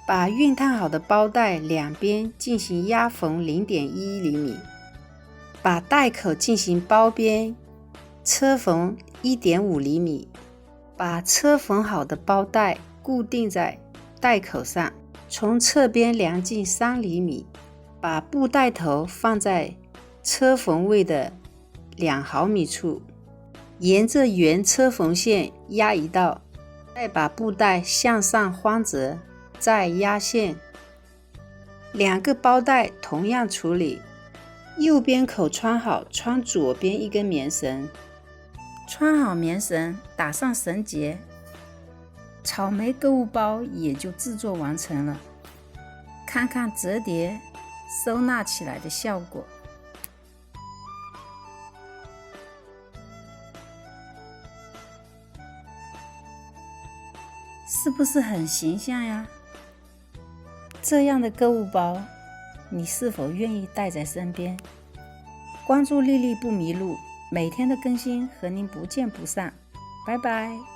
把熨烫好的包带两边进行压缝 0.1 厘米，把带口进行包边车缝 1.5 厘米，把车缝好的包带固定在带口上，从侧边量进3厘米，把布带头放在车缝位的2毫米处，沿着原车缝线压一道，再把布带向上慌折，再压线。2个包带同样处理，右边口穿好，穿左边一根棉绳，穿好棉绳，打上绳结，草莓购物包也就制作完成了。看看折叠收纳起来的效果，是不是很形象呀？这样的购物包，你是否愿意带在身边？关注丽丽不迷路，每天的更新和您不见不散。拜拜。